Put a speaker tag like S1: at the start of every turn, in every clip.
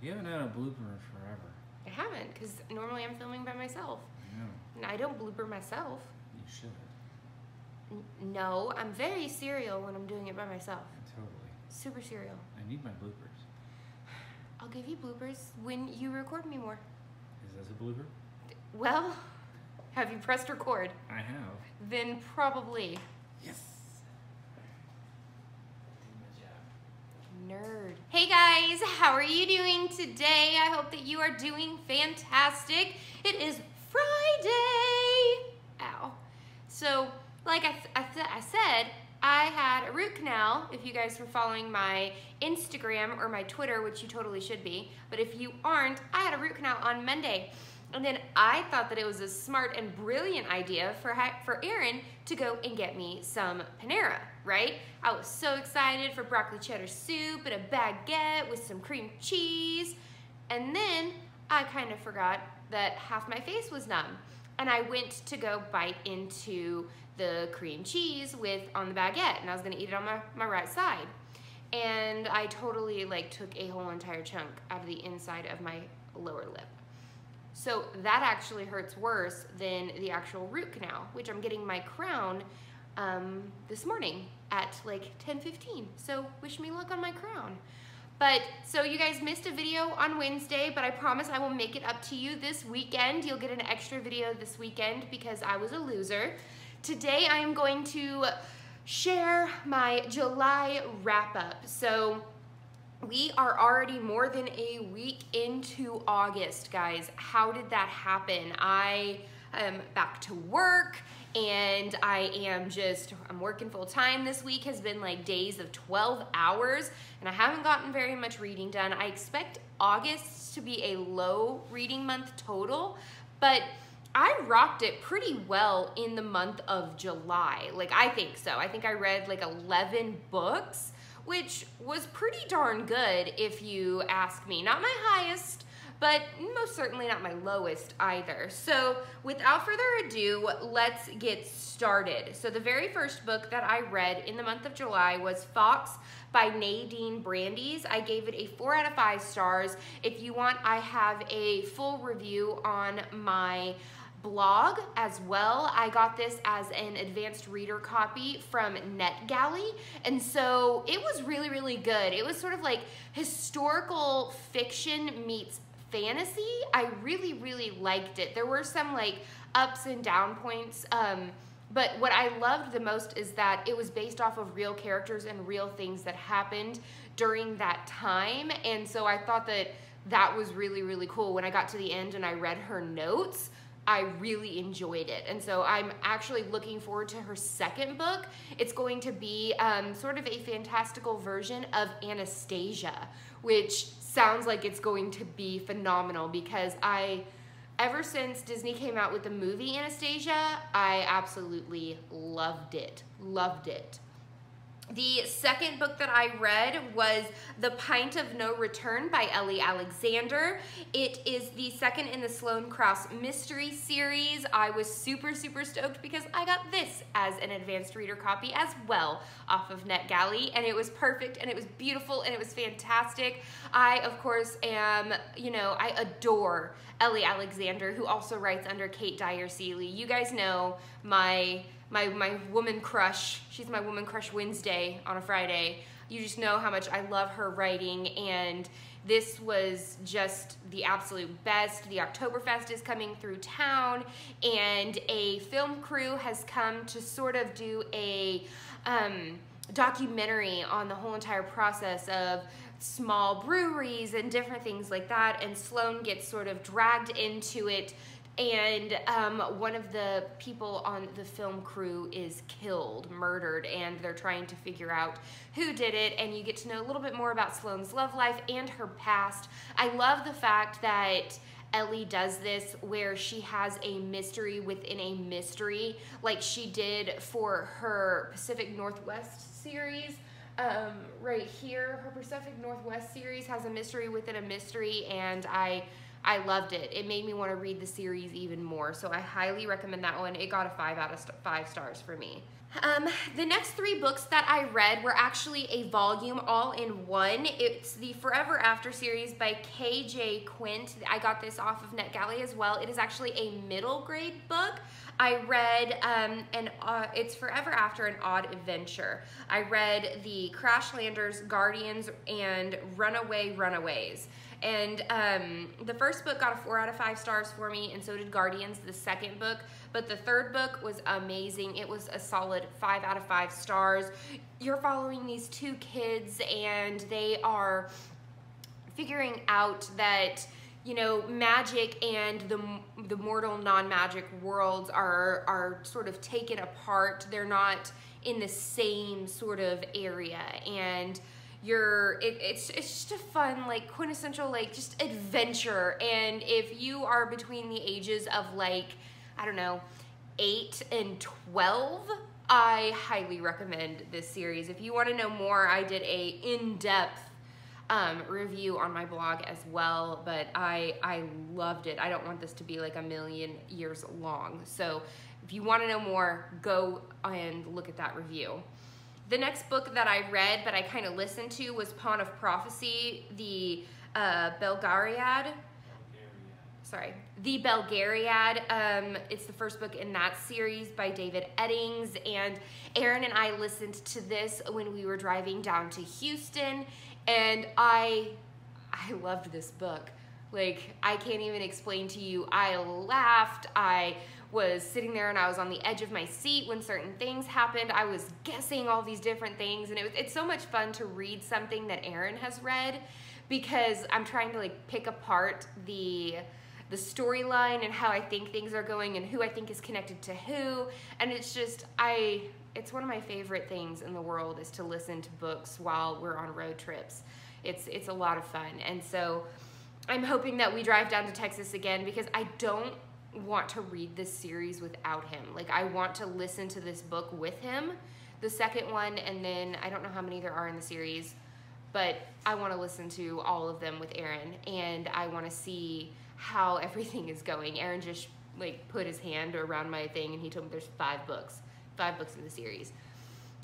S1: You haven't had a blooper in forever.
S2: I haven't, because normally I'm filming by myself.
S1: I know.
S2: And I don't blooper myself.
S1: You should.
S2: No, I'm very serial when I'm doing it by myself.
S1: Totally.
S2: Super serial.
S1: I need my bloopers.
S2: I'll give you bloopers when you record me more.
S1: Is this a blooper?
S2: Well, have you pressed record?
S1: I have.
S2: Then probably.
S1: Yes.
S2: Nerd. Hey guys, how are you doing today? I hope that you are doing fantastic. It is Friday. Ow. So, like I said, I had a root canal, if you guys were following my Instagram or my Twitter, which you totally should be, but if you aren't, I had a root canal on Monday. And then I thought that it was a smart and brilliant idea for Aaron to go and get me some Panera, right? I was so excited for broccoli cheddar soup and a baguette with some cream cheese. And then I kind of forgot that half my face was numb. And I went to go bite into the cream cheese on the baguette, and I was gonna eat it on my right side. And I totally took a whole entire chunk out of the inside of my lower lip. So that actually hurts worse than the actual root canal, which I'm getting my crown this morning at 10:15. So wish me luck on my crown. But so you guys missed a video on Wednesday, but I promise I will make it up to you this weekend. You'll get an extra video this weekend because I was a loser. Today I am going to share my July wrap up. So we are already more than a week into August, guys. How did that happen? I am back to work and I'm working full time. This week has been days of 12 hours and I haven't gotten very much reading done. I expect August to be a low reading month total, but I rocked it pretty well in the month of July. I think so. I think I read 11 books, which was pretty darn good if you ask me. Not my highest, but most certainly not my lowest either. So without further ado, let's get started. So the very first book that I read in the month of July was Fawkes by Nadine Brandes. I gave it a 4 out of 5 stars. If you want, I have a full review on my blog as well. I got this as an advanced reader copy from NetGalley, and so it was really, really good. It was sort of historical fiction meets fantasy. I really, really liked it. There were some ups and down points, but what I loved the most is that it was based off of real characters and real things that happened during that time, and so I thought that was really, really cool. When I got to the end and I read her notes, I really enjoyed it. And so I'm actually looking forward to her second book. It's going to be sort of a fantastical version of Anastasia, which sounds like it's going to be phenomenal because ever since Disney came out with the movie Anastasia, I absolutely loved it. Loved it. The second book that I read was The Pint of No Return by Ellie Alexander. It is the second in the Sloan Krause mystery series. I was super, super stoked because I got this as an advanced reader copy as well off of NetGalley, and it was perfect, and it was beautiful, and it was fantastic. I, of course, I adore Ellie Alexander, who also writes under Kate Dyer Seeley. You guys know my woman crush. She's my woman crush Wednesday on a Friday. You just know how much I love her writing, and this was just the absolute best. The Oktoberfest is coming through town, and a film crew has come to sort of do a documentary on the whole entire process of small breweries and different things like that, and Sloan gets sort of dragged into it. And one of the people on the film crew is murdered, and they're trying to figure out who did it, and you get to know a little bit more about Sloan's love life and her past. I love the fact that Ellie does this where she has a mystery within a mystery, like she did for her Pacific Northwest series. Right here, her Pacific Northwest series has a mystery within a mystery, and I I loved it. It made me want to read the series even more. So I highly recommend that one. It got a 5 out of 5 stars for me. The next 3 books that I read were actually a volume all in one. It's the Foreverafter series by KJ Quint. I got this off of NetGalley as well. It is actually a middle grade book. I read, it's Foreverafter, an Odd Adventure. I read the Crashlanders, Guardians, and Runaways. And the first book got a 4 out of 5 stars for me, and so did Guardians, the second book. But the third book was amazing. It was a solid 5 out of 5 stars. You're following these 2 kids, and they are figuring out that, you know, magic and the mortal non-magic worlds are sort of taken apart. They're not in the same sort of area, and it's just a fun, like, quintessential, like, just adventure. And if you are between the ages of, like, I don't know, 8 and 12, I highly recommend this series. If you want to know more, I did a in-depth review on my blog as well, but I loved it. I don't want this to be like a million years long. So if you want to know more, go and look at that review. The next book that I read, but I kind of listened to, was Pawn of Prophecy, the Belgariad. The Belgariad. It's the first book in that series by David Eddings, and Aaron and I listened to this when we were driving down to Houston, and I loved this book. Like, I can't even explain to you. I laughed. I was sitting there and I was on the edge of my seat when certain things happened. I was guessing all these different things, and it's so much fun to read something that Aaron has read, because I'm trying to, like, pick apart the storyline and how I think things are going and who I think is connected to who. And it's just, it's one of my favorite things in the world, is to listen to books while we're on road trips. It's a lot of fun. And so I'm hoping that we drive down to Texas again, because I don't want to read this series without him. Like, I want to listen to this book with him, the second one, and then I don't know how many there are in the series, but I want to listen to all of them with Aaron, and I want to see how everything is going. Aaron just, like, put his hand around my thing, and he told me there's 5 books in the series.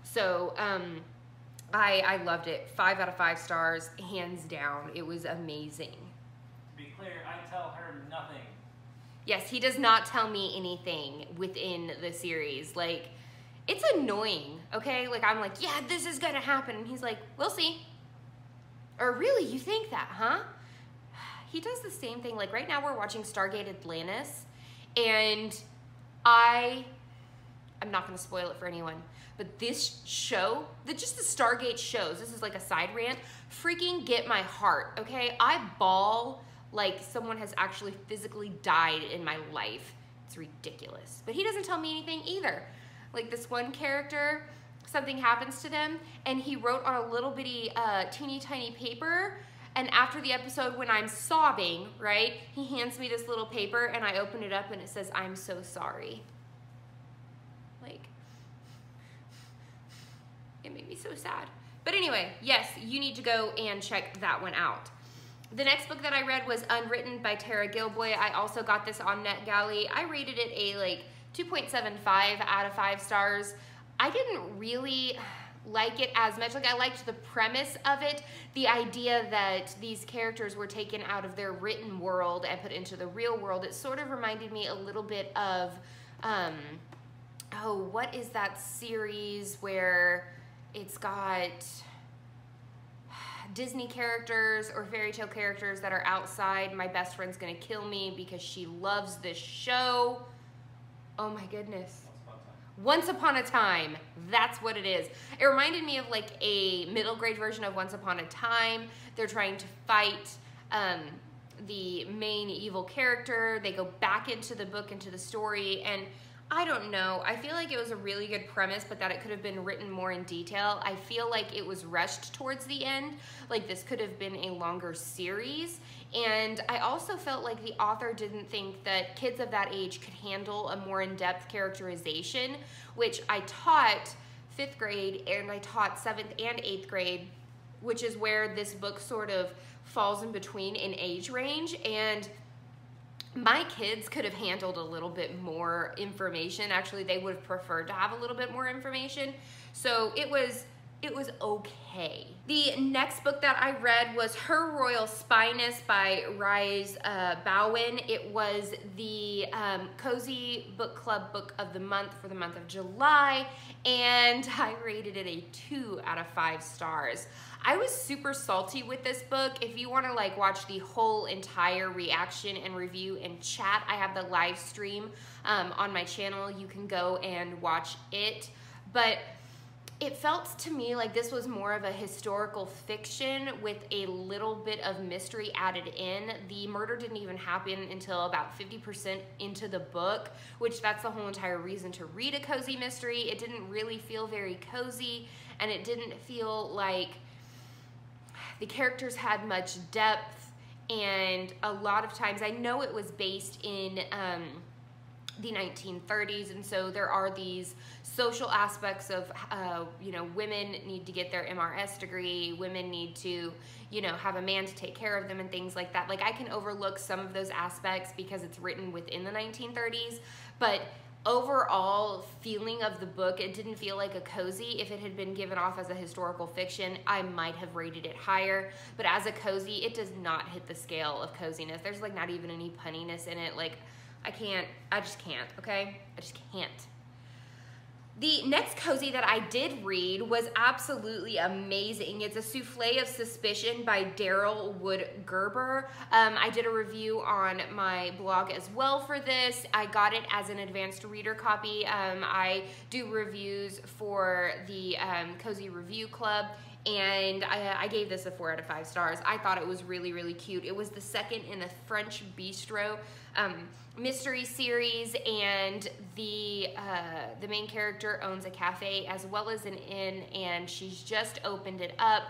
S2: So I loved it. 5 out of 5 stars, hands down. It was amazing.
S3: To be clear, I tell her nothing.
S2: Yes, he does not tell me anything within the series. Like, it's annoying, okay? Like, I'm like, yeah, this is gonna happen, and he's like, we'll see. Or, really, you think that, huh? He does the same thing. Like, right now we're watching Stargate Atlantis, and I'm not going to spoil it for anyone, but this show, just the Stargate shows, this is like a side rant, freaking get my heart, okay? I bawl like someone has actually physically died in my life. It's ridiculous. But he doesn't tell me anything either. Like, this one character, something happens to them, and he wrote on a little bitty, teeny tiny paper. And after the episode, when I'm sobbing, right, he hands me this little paper, and I open it up, and it says, "I'm so sorry." Like, it made me so sad. But anyway, yes, you need to go and check that one out. The next book that I read was Unwritten by Tara Gilboy. I also got this on NetGalley. I rated it a, like, 2.75 out of 5 stars. I didn't really like it as much. Like, I liked the premise of it, the idea that these characters were taken out of their written world and put into the real world. It sort of reminded me a little bit of, oh, what is that series where it's got Disney characters or fairy tale characters that are outside? My best friend's gonna kill me because she loves this show. Oh my goodness. Once Upon a Time, that's what it is. It reminded me of, like, a middle grade version of Once Upon a Time. They're trying to fight the main evil character. They go back into the book, into the story, and I don't know. I feel like it was a really good premise, but that it could have been written more in detail. I feel like it was rushed towards the end. Like, this could have been a longer series. And I also felt like the author didn't think that kids of that age could handle a more in-depth characterization, which I taught 5th grade, and I taught 7th and 8th grade, which is where this book sort of falls in between in age range. And My kids could have handled a little bit more information. Actually, they would have preferred to have a little bit more information. So it was okay. The next book that I read was Her Royal Spinous by Rhys Bowen. It was the Cozy Book Club Book of the Month for the month of July, and I rated it a 2 out of 5 stars. I was super salty with this book. If you want to like watch the whole entire reaction and review and chat, I have the live stream on my channel. You can go and watch it. But it felt to me like this was more of a historical fiction with a little bit of mystery added in. The murder didn't even happen until about 50% into the book, which that's the whole entire reason to read a cozy mystery. It didn't really feel very cozy, and it didn't feel like the characters had much depth. And a lot of times, I know it was based in the 1930s, and so there are these social aspects of you know, women need to get their MRS degree, women need to, you know, have a man to take care of them and things like that. Like, I can overlook some of those aspects because it's written within the 1930s, but overall feeling of the book, it didn't feel like a cozy. If it had been given off as a historical fiction, I might have rated it higher, but as a cozy, it does not hit the scale of coziness. There's like not even any punniness in it. Like, I just can't, okay? I just can't. The next cozy that I did read was absolutely amazing. It's a Souffle of Suspicion by Daryl Gerber. I did a review on my blog as well for this. I got it as an advanced reader copy. I do reviews for the Cozy Review Club, and I gave this a 4 out of 5 stars. I thought it was really, really cute. It was the second in a French Bistro mystery series, and the main character owns a cafe as well as an inn, and she's just opened it up,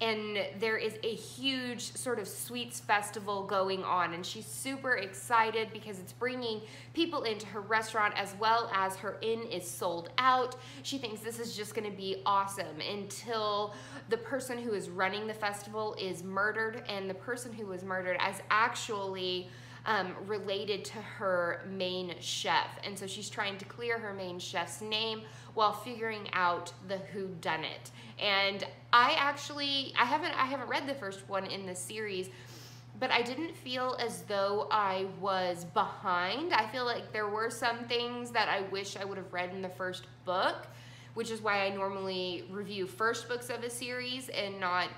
S2: and there is a huge sort of sweets festival going on, and she's super excited because it's bringing people into her restaurant as well as her inn is sold out. She thinks this is just going to be awesome until the person who is running the festival is murdered, and the person who was murdered is actually related to her main chef, and so she's trying to clear her main chef's name while figuring out the whodunit. And I haven't read the first one in the series, but I didn't feel as though I was behind. I feel like there were some things that I wish I would have read in the first book, which is why I normally review first books of a series and not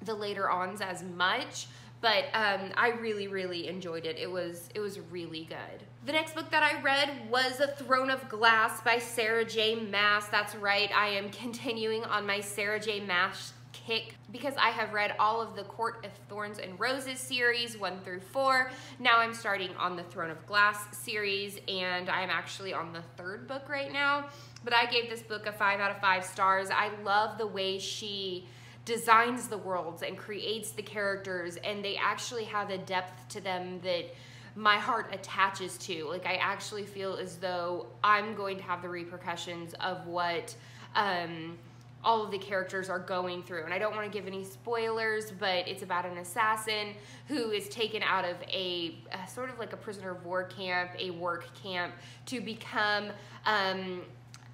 S2: the later ons as much. But I really, really enjoyed it. It was really good. The next book that I read was A Throne of Glass by Sarah J. Maas. That's right, I am continuing on my Sarah J. Maas kick because I have read all of the Court of Thorns and Roses series 1 through 4. Now I'm starting on the Throne of Glass series, and I'm actually on the 3rd book right now. But I gave this book a 5 out of 5 stars. I love the way she designs the worlds and creates the characters, and they actually have a depth to them that my heart attaches to. Like, I actually feel as though I'm going to have the repercussions of what all of the characters are going through. And I don't want to give any spoilers, but it's about an assassin who is taken out of a sort of like a prisoner of war camp, a work camp, to become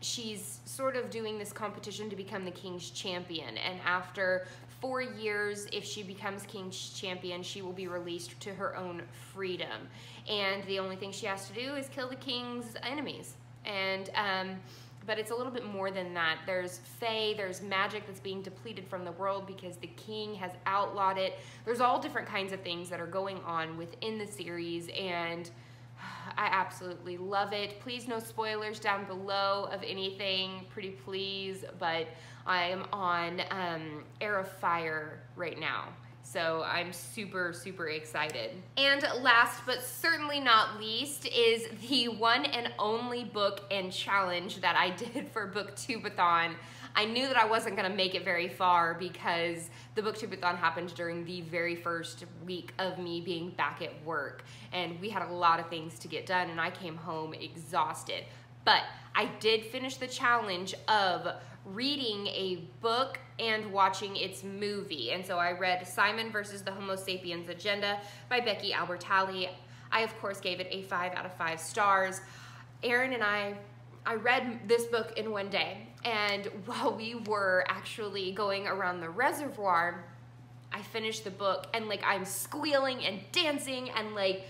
S2: she's sort of doing this competition to become the king's champion, and after 4 years, if she becomes king's champion, she will be released to her own freedom, and the only thing she has to do is kill the king's enemies. And but it's a little bit more than that. There's fae, there's magic that's being depleted from the world because the king has outlawed it. There's all different kinds of things that are going on within the series, and I absolutely love it. Please, no spoilers down below of anything, pretty please, but I am on Heir of Fire right now, so I'm super, super excited. And last but certainly not least is the one and only book and challenge that I did for Booktubeathon. I knew that I wasn't gonna make it very far because the Booktubeathon happened during the very first week of me being back at work, and we had a lot of things to get done, and I came home exhausted. But I did finish the challenge of reading a book and watching its movie, and so I read Simon versus the Homo sapiens Agenda by Becky Allbertalli. I of course gave it a 5 out of 5 stars. Aaron and I read this book in one day, and while we were actually going around the reservoir, I finished the book, and like I'm squealing and dancing, and like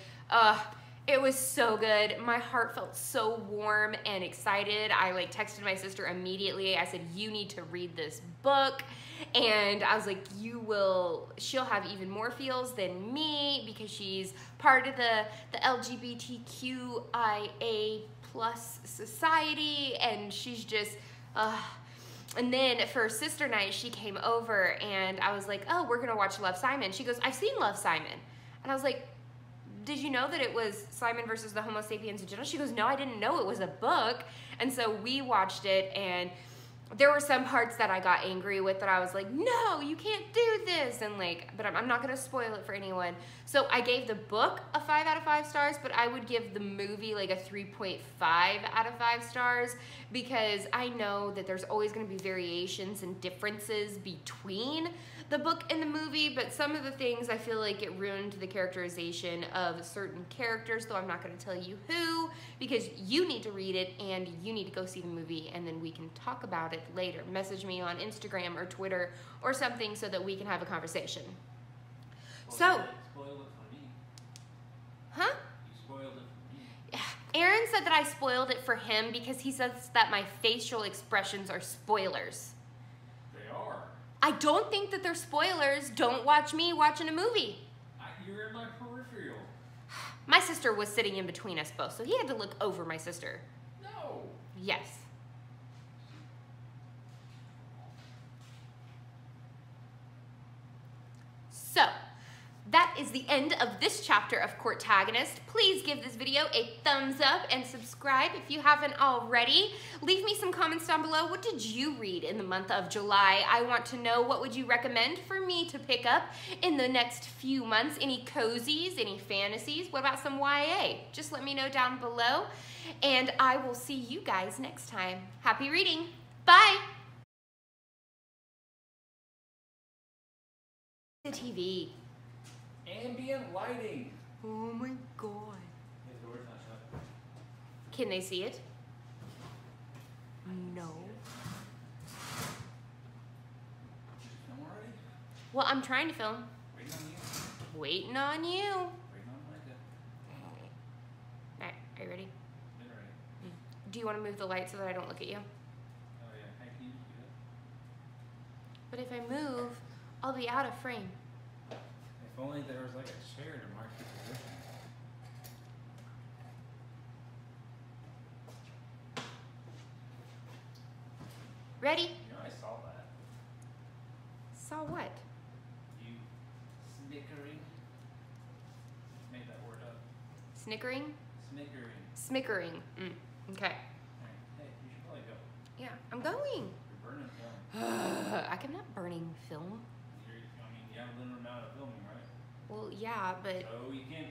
S2: it was so good. My heart felt so warm and excited. I like texted my sister immediately. I said, you need to read this book. And I was like, she'll have even more feels than me because she's part of the LGBTQIA plus society, and she's just, and then for sister night, she came over and I was like, oh, we're gonna watch Love, Simon. She goes, I've seen Love, Simon. And I was like, did you know that it was Simon versus the Homo sapiens in general? She goes, no, I didn't know it was a book. And so we watched it, and there were some parts that I got angry with that I was like, no, you can't do this. And like, but I'm not gonna spoil it for anyone. So I gave the book a 5 out of 5 stars, but I would give the movie like a 3.5 out of 5 stars because I know that there's always gonna be variations and differences between the book and the movie, but some of the things I feel like it ruined the characterization of certain characters, though I'm not gonna tell you who, because you need to read it and you need to go see the movie, and then we can talk about it later. Message me on Instagram or Twitter or something so that we can have a conversation.
S3: Spoiled it for me.
S2: Huh?
S3: You spoiled it for me.
S2: Aaron said that I spoiled it for him because he says that my facial expressions are spoilers.
S3: They are.
S2: I don't think that they're spoilers. Don't watch me watching a movie.
S3: You're in my peripheral.
S2: My sister was sitting in between us both, so he had to look over my sister.
S3: No.
S2: Yes. So, that is the end of this chapter of Courtagonist. Please give this video a thumbs up and subscribe if you haven't already. Leave me some comments down below. What did you read in the month of July? I want to know, what would you recommend for me to pick up in the next few months? Any cozies, any fantasies? What about some YA? Just let me know down below, and I will see you guys next time. Happy reading. Bye. The TV.
S3: Ambient lighting.
S2: Oh my god.
S3: Yeah, the door's not shut.
S2: Can they see it? No.
S3: Film already?
S2: Well, I'm trying to film.
S3: Waiting on you.
S2: Waiting on you.
S3: Waiting on Micah.
S2: Alright, are you ready?
S3: Been ready.
S2: Do you want to move the light so that I don't look at you?
S3: Oh yeah. Hey, can you do that?
S2: But if I move, I'll be out of frame.
S1: If only there was like a chair to mark your position.
S2: Ready?
S3: You know I saw that.
S2: Saw what?
S3: You snickering. Made that word up.
S2: Snickering?
S3: Snickering.
S2: Smickering. Okay.
S3: Alright. Hey, you should probably go.
S2: Yeah, I'm going.
S3: You're burning film.
S2: I'm not burning film.
S3: I mean, you have a limited amount of filming, right?
S2: Well, yeah, but
S3: So you can't